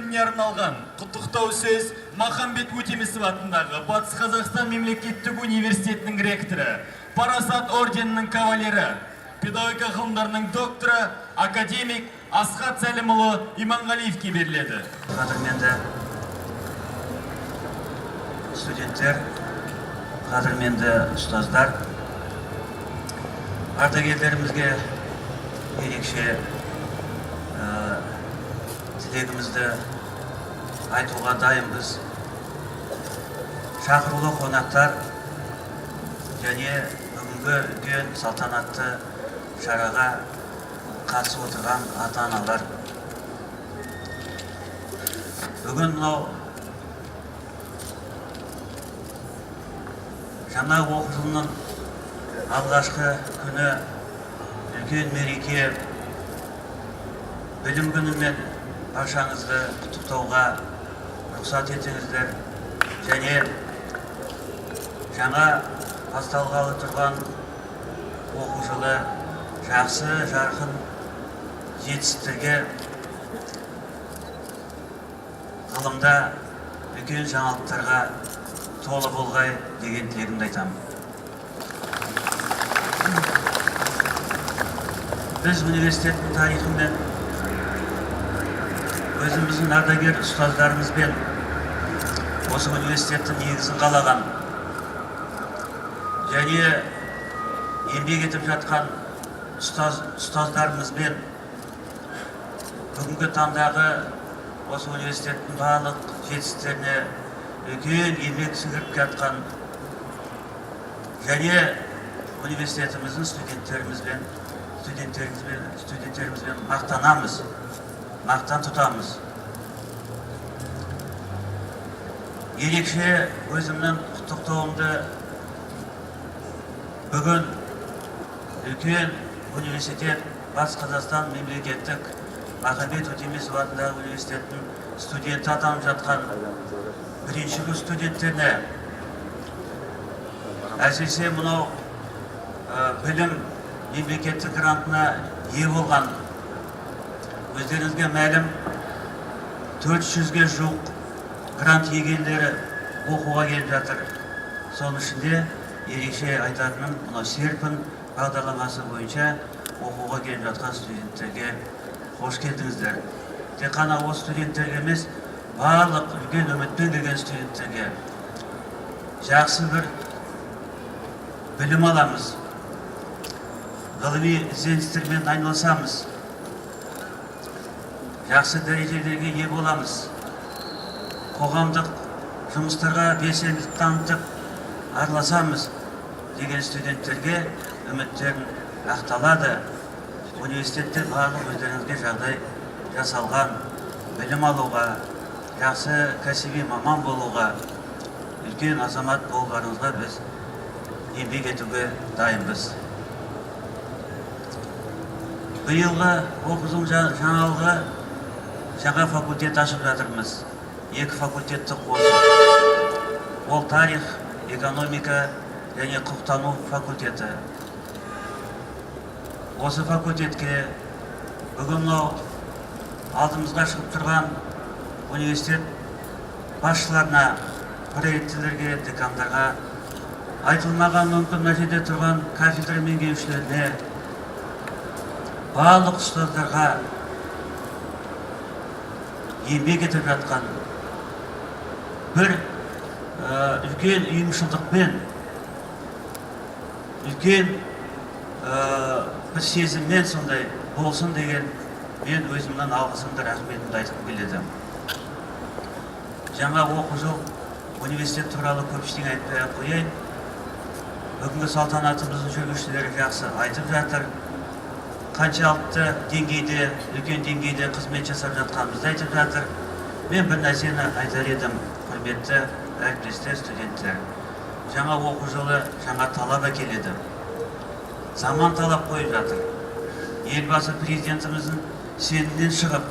күніне арналған құттықтау сөз Махамбет Өтемісов атындағы Батыс Қазақстан мемлекеттік университетінің ректоры, Парасат орденінің кавалері, педагогика ғылымдарының докторы, академик Асхат Сәлімұлы Иманғалиевке беріледі. Қадірменді студенттер, қадірменді ұстаздар, ардагерлерімізге ерекше тілегімізді айтуға дайынбыз. Шақырулы қонақтар және бүгінгі үлкен салтанатты шараға қатысып отырған ата-аналар. Бүгін мынау жаңа оқу жылының алғашқы күні, үлкен мереке, білім күнімен баршаңызды құттықтауға рұқсат етіңіздер. Және жаңа басталғалы тұрған оқу жылы жақсы, жарқын жетістіктерге, ғылымда үлкен жаңалықтарға толы болғай деген тілегімді айтамын. Біз университеттің тарихымен, өзіміздің ардагер ұстаздарымызбен осы университеттің негізін қалаған және еңбек етіп жатқан ұстаздарымызбен бүгінгі таңдағы осы университеттің барлық жетістіктеріне үлкен еңбек сіңіріп жатқан және университетіміздің студенттерімізбен мақтанамыз, мақтан тұтамыз. Ерекше өзімнің құттықтауымды бүгін үлкен университет, Батыс Қазақстан мемлекеттік Махамбет Өтемісов атындағы университеттің студенті атанып жатқан бірінші курс студенттеріне, әсіресе мынау білім мемлекеттік грантына ие болған, өздеріңізге мәлім 400-ге жуық грант иегерлері оқуға келіп жатыр. Соның ішінде ерекше айтатыным, мынау серпін бағдарламасы бойынша оқуға келіп жатқан студенттерге қош келдіңіздер. Тек қана осы студенттерге емес, барлық үлкен үмітпен келген студенттерге жақсы бір білім аламыз, ғылыми ізденістермен айналысамыз, жақсы дәрежелерге ие боламыз, қоғамдық жұмыстарға белсенділік танытып араласамыз деген студенттерге үміттерін ақталады. Университетте барлық өздеріңізге жағдай жасалған, білім алуға, жақсы кәсіби маман болуға, үлкен азамат болғаныңызға біз еңбек етуге дайынбыз. Биылғы оқу жылының жаңалығы жаңа факультет ашып жатырмыз. 2 факультетті қосып. Ол тарих, экономика және құқықтану факультеті. Осы факультетке бүгін алдымызға шығып тұрған университет басшыларына, проректорлерге, декандарға, айтылмаған мүмкін мына жерде тұрған кафедра меңгерушілеріне, барлық ұстаздарға, еңбек етіп жатқан бір үлкен ұйымшылдықпен, үлкен бір сезіммен сондай болсын деген мен өзімнің алғысымды, рахметімді айтып келедім. Жаңа оқу жыл университет туралы көп ештеңе айтпай қояйын. Бүгінгі салтанатымыздың жүргізушілері жақсы айтып жатыр. Қаншалықты деңгейде, үлкен деңгейде қызмет жасап жатқанымызды айтып жатыр. Мен бір нәрсені айтар едім, құрметті әріптестер, студенттер. Жаңа оқу жылы жаңа талап әкеледі. Заман талап қойып жатыр. Елбасы президентіміздің сенімінен шығып,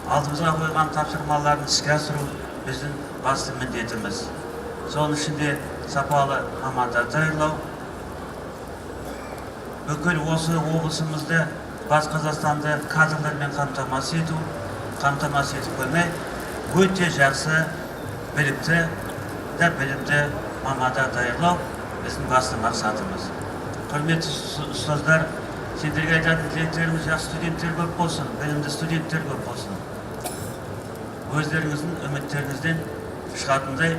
алдымызға қойған тапсырмаларын іске асыру біздің басты міндетіміз. Соның ішінде сапалы мамандар даярлау, бүкіл осы облысымызды, Батыс Қазақстанды кадрлармен қамтамасыз ету, қамтамасыз етіп қоймай, өте жақсы білімді мамандар даярлау біздің басты мақсатымыз. Құрметті ұстаздар, сендерге айтатын тілектеріміз жақсы студенттер көп болсын, білімді студенттер көп болсын. Өздеріңіздің үміттеріңізден шығатындай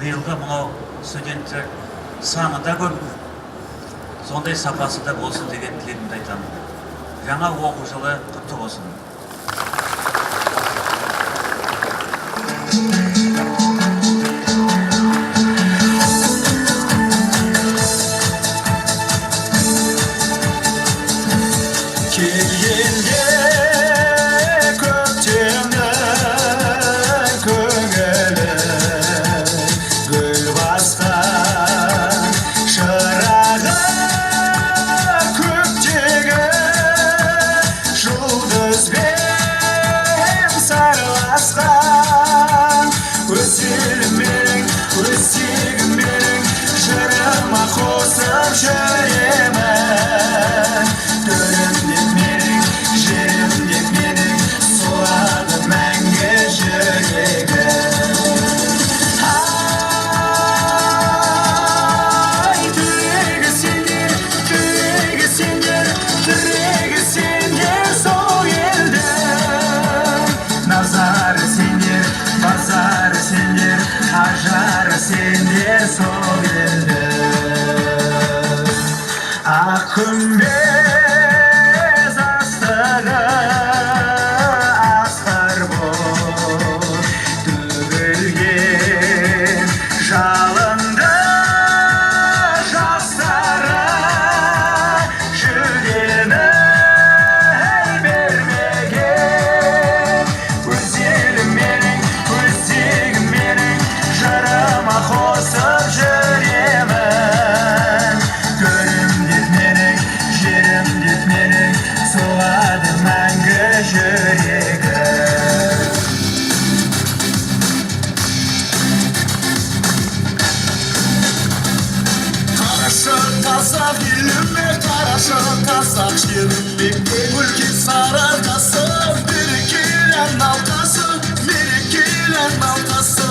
биылғы мынау студенттер саны да көп, сондай сапасы да болсын деген тілегімді айтамын. Жаңа оқу жылы құтты болсын. Күмбез астығы асқар боп төгілген жалынды жастары жүлдені бермеген өз елім менің, өз тегім менің жырыма қосып жүремін. Көрім деп менің, жерім деп менің соғады мәңгі жүрегім. Қарашы қазақ еліме, қарашы қазақ жеріме, өлке сарыарқасы, берекелі науқасы, мерекелі науқасы.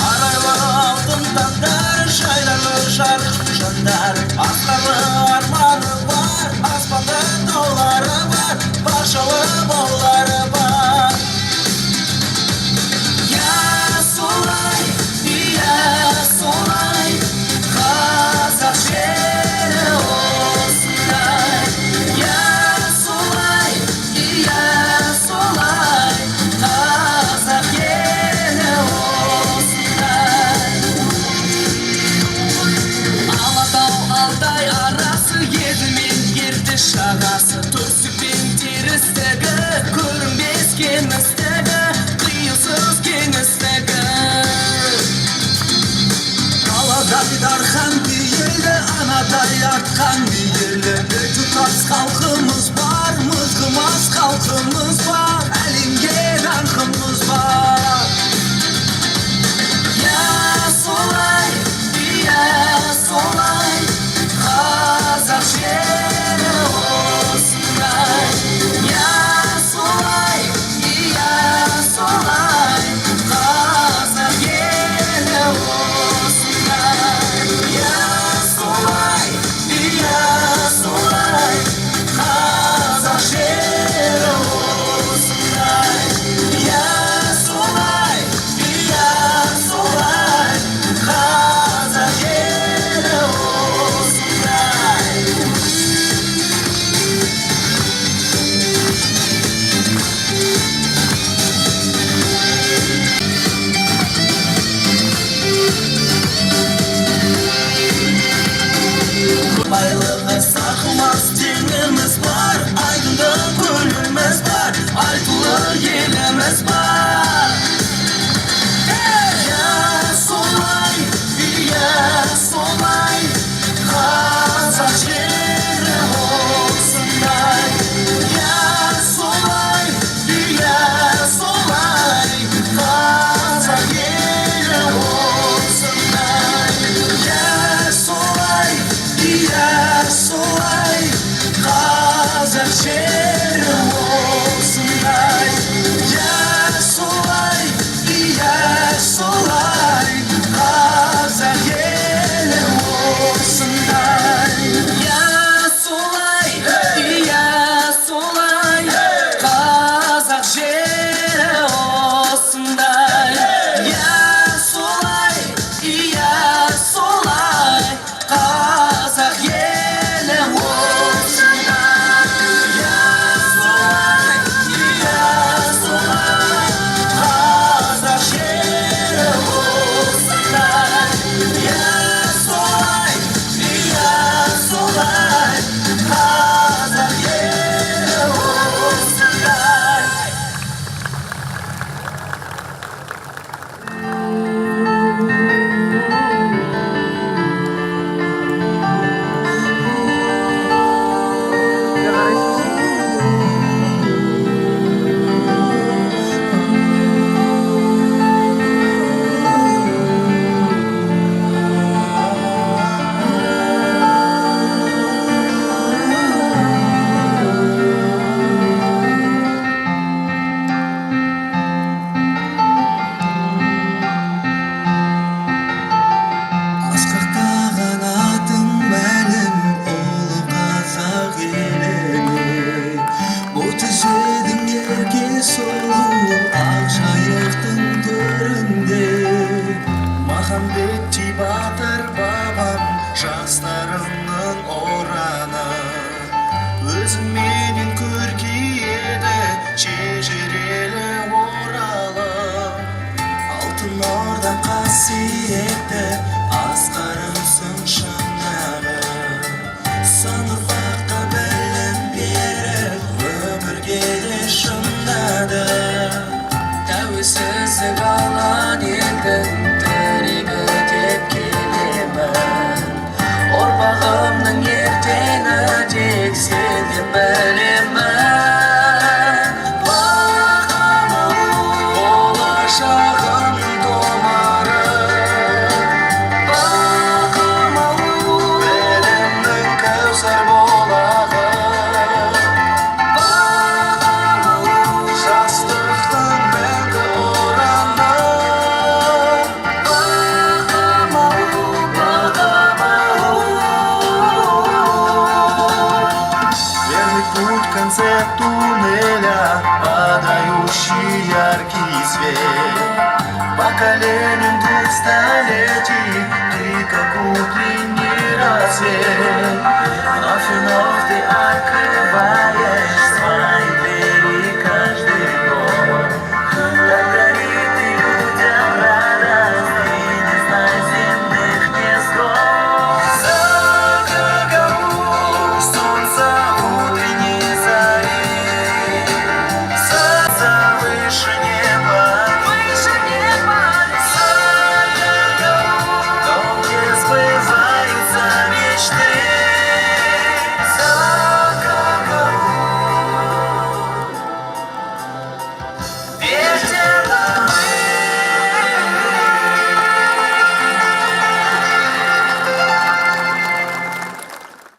Арайлы алтын таңдар, жайлалы жарық жандар, ақтарлы арманы бар, аспанда таулары бар, баршалы баулары бар. Я солай, қазақ жері осындай. Я солай, қазақ елі осындай. Алатау Алтай арасы, еді мен ерді шағасы, төсік пен терістігі, көрінбес кеңістігі, қиылсыз кеңістігі. Қаладай дархан бейелі, анадай артқан бейелі, тұтас халқымыз бар, мызғымас халқымыз бар, әлемге даңқымыз бар. Я солай, қазақ жері осындай. Я солай, қазақ елі осындай. Я солай, қазақ жері осындай. Я солай, қазақ елі осындай. Байлығы сақылмас теңіміз бар, айдынды көліміз бар, айтулы еліміз бар. Я солай, қазақ жері осындай. Я солай, қазақ елі осындай. Я солай, қазақ жері Türkiye'de şundadır. Tavsizlik alan elden tariga tepkilemen. Orbağımның erteni tek seni bilemen. Bakama olacağın domarı. Bakama Elimnin Kevser bulağı. Şaşlıktan belki oranı. Верный путь в конце туннеля, подающий яркий свет. Поколением 2 столетий ты как утренний рассвет. Вновь и вновь ты открываешь